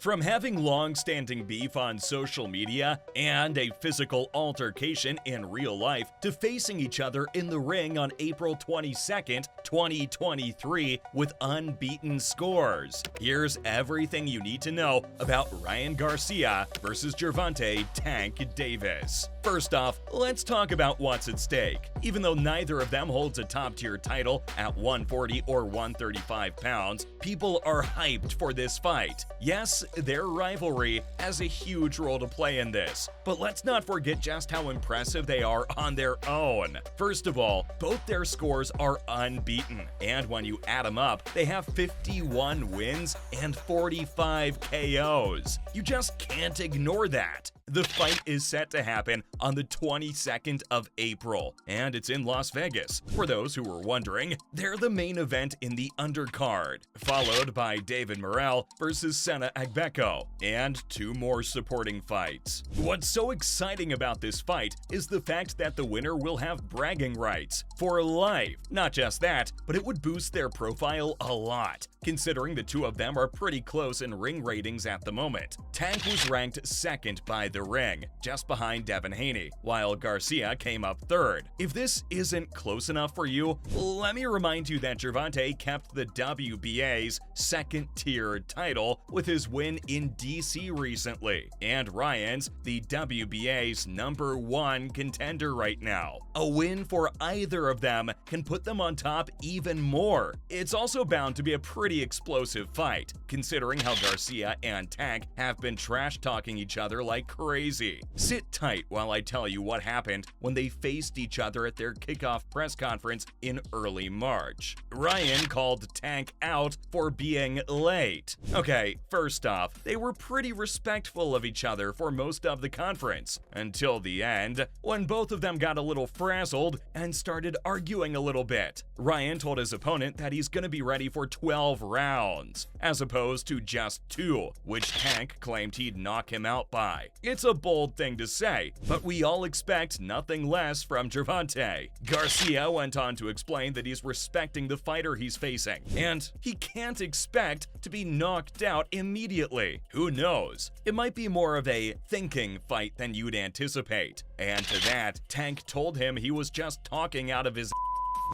From having long-standing beef on social media and a physical altercation in real life to facing each other in the ring on April 22nd, 2023 with unbeaten scores. Here's everything you need to know about Ryan Garcia versus Gervonta Tank Davis. First off, let's talk about what's at stake. Even though neither of them holds a top-tier title at 140 or 135 pounds, people are hyped for this fight. Yes, their rivalry has a huge role to play in this, but let's not forget just how impressive they are on their own. First of all, both their scores are unbeaten, and when you add them up, they have 51 wins and 45 KOs. You just can't ignore that. The fight is set to happen on the 22nd of April, and it's in Las Vegas. For those who were wondering, they're the main event in the undercard, followed by David Morrell versus Senna Agbeko, and 2 more supporting fights. What's so exciting about this fight is the fact that the winner will have bragging rights for life. Not just that, but it would boost their profile a lot, considering the two of them are pretty close in ring ratings at the moment. Tank was ranked 2nd by The Ring, just behind Devin Haney, while Garcia came up 3rd. If this isn't close enough for you, let me remind you that Gervonta kept the WBA's 2nd-tier title with his win in DC recently, and Ryan's the WBA's #1 contender right now. A win for either of them can put them on top even more. It's also bound to be a pretty explosive fight, considering how Garcia and Tank have been trash-talking each other like crazy. Sit tight while I tell you what happened when they faced each other at their kickoff press conference in early March. Ryan called Tank out for being late. Okay, first off, they were pretty respectful of each other for most of the conference, until the end, when both of them got a little frazzled and started arguing a little bit. Ryan told his opponent that he's gonna be ready for 12 rounds, as opposed to just 2, which Tank claimed he'd knock him out by. It's a bold thing to say, but we all expect nothing less from Gervonta. Garcia went on to explain that he's respecting the fighter he's facing, and he can't expect to be knocked out immediately. Who knows? It might be more of a thinking fight than you'd anticipate. And to that, Tank told him he was just talking out of his.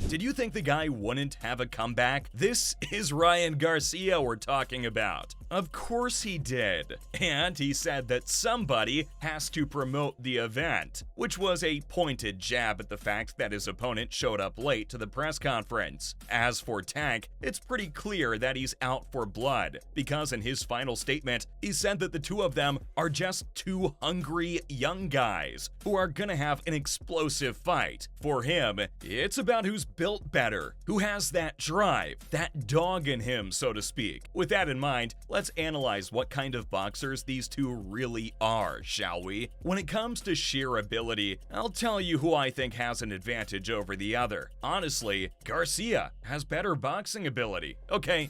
Did you think the guy wouldn't have a comeback? This is Ryan Garcia we're talking about. Of course he did. And he said that somebody has to promote the event, which was a pointed jab at the fact that his opponent showed up late to the press conference. As for Tank, it's pretty clear that he's out for blood, because in his final statement, he said that the two of them are just 2 hungry young guys who are gonna have an explosive fight. For him, it's about who's built better, who has that drive, that dog in him, so to speak. With that in mind, let's analyze what kind of boxers these two really are, shall we? When it comes to sheer ability, I'll tell you who I think has an advantage over the other. Honestly, Garcia has better boxing ability. Okay,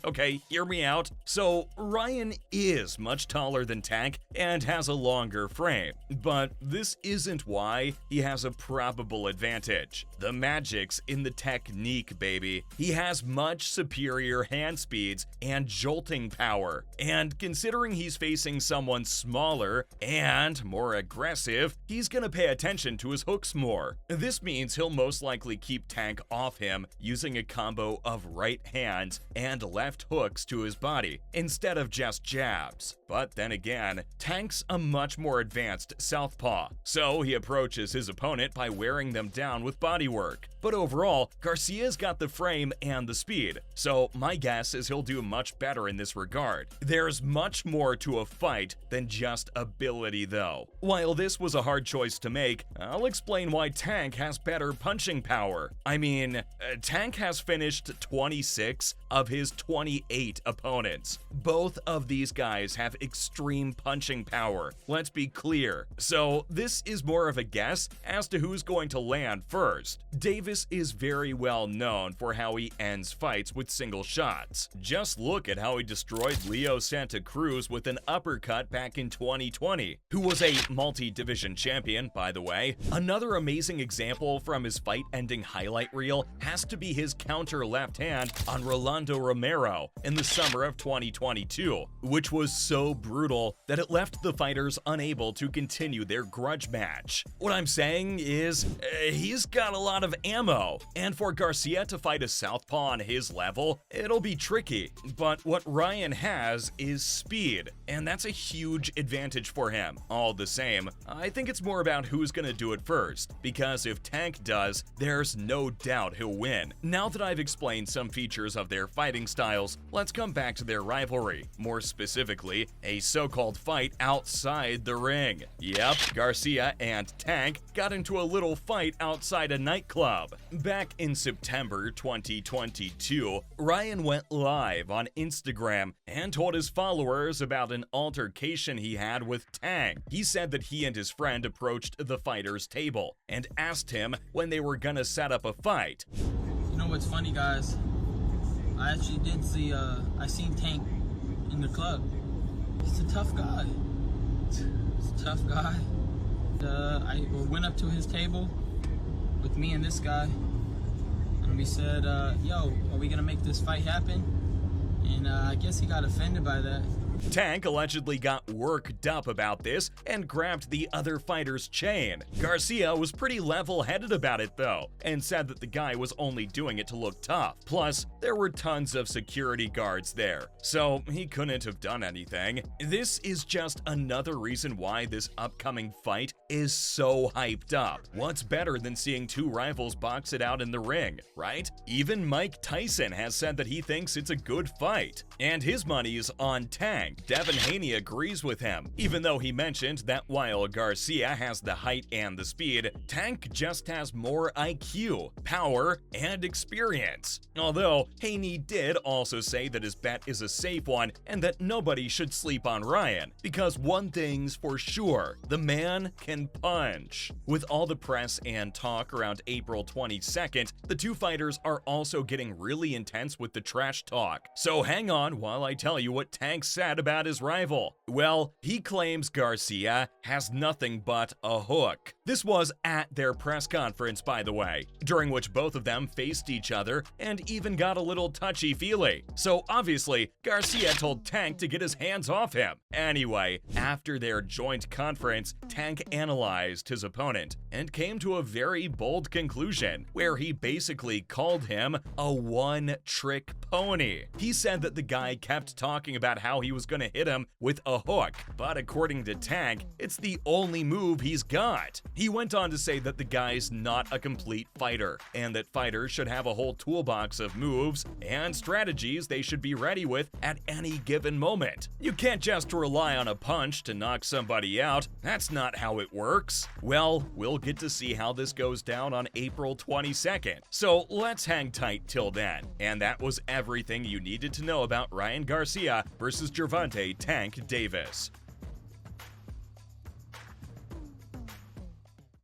hear me out. So, Ryan is much taller than Tank and has a longer frame, but this isn't why he has a probable advantage. The magic's in the technique, baby. He has much superior hand speeds and jolting power. And considering he's facing someone smaller and more aggressive, he's gonna pay attention to his hooks more. This means he'll most likely keep Tank off him using a combo of right hands and left hooks to his body instead of just jabs. But then again, Tank's a much more advanced southpaw, so he approaches his opponent by wearing them down with bodywork. But overall, Garcia's got the frame and the speed, so my guess is he'll do much better in this regard. There's much more to a fight than just ability though. While this was a hard choice to make, I'll explain why Tank has better punching power. I mean, Tank has finished 26 of his 28 opponents. Both of these guys have extreme punching power, let's be clear. So this is more of a guess as to who's going to land first. Davis is very very well known for how he ends fights with single shots. Just look at how he destroyed Leo Santa Cruz with an uppercut back in 2020, who was a multi-division champion, by the way. Another amazing example from his fight-ending highlight reel has to be his counter left hand on Rolando Romero in the summer of 2022, which was so brutal that it left the fighters unable to continue their grudge match. What I'm saying is, he's got a lot of ammo, and for Garcia to fight a southpaw on his level, it'll be tricky. But what Ryan has is speed, and that's a huge advantage for him. All the same, I think it's more about who's gonna do it first, because if Tank does, there's no doubt he'll win. Now that I've explained some features of their fighting styles, let's come back to their rivalry, more specifically, a so-called fight outside the ring. Yep, Garcia and Tank got into a little fight outside a nightclub. Back in September 2022, Ryan went live on Instagram and told his followers about an altercation he had with Tank. He said that he and his friend approached the fighter's table and asked him when they were gonna set up a fight. You know what's funny, guys? I actually did see, I seen Tank in the club. He's a tough guy. He's a tough guy. I went up to his table with me and this guy, and we said, yo, are we gonna make this fight happen? And I guess he got offended by that. Tank allegedly got worked up about this and grabbed the other fighter's chain. Garcia was pretty level-headed about it though, and said that the guy was only doing it to look tough. Plus, there were tons of security guards there, so he couldn't have done anything. This is just another reason why this upcoming fight is so hyped up. What's better than seeing two rivals box it out in the ring, right? Even Mike Tyson has said that he thinks it's a good fight, and his money's on Tank. Devin Haney agrees with him, even though he mentioned that while Garcia has the height and the speed, Tank just has more IQ, power, and experience. Although, Haney did also say that his bet is a safe one and that nobody should sleep on Ryan, because one thing's for sure, the man can punch. With all the press and talk around April 22nd, the two fighters are also getting really intense with the trash talk. So hang on while I tell you what Tank said about his rival. Well, he claims Garcia has nothing but a hook. This was at their press conference, by the way, during which both of them faced each other and even got a little touchy-feely. So obviously, Garcia told Tank to get his hands off him. Anyway, after their joint conference, Tank analyzed his opponent and came to a very bold conclusion, where he basically called him a one-trick pony. He said that the guy kept talking about how he was going to hit him with a hook, but according to Tank, it's the only move he's got. He went on to say that the guy's not a complete fighter, and that fighters should have a whole toolbox of moves and strategies they should be ready with at any given moment. You can't just rely on a punch to knock somebody out. That's not how it works. Well, we'll get to see how this goes down on April 22nd, so let's hang tight till then. And that was everything you needed to know about Ryan Garcia versus Gervonta Tank Davis.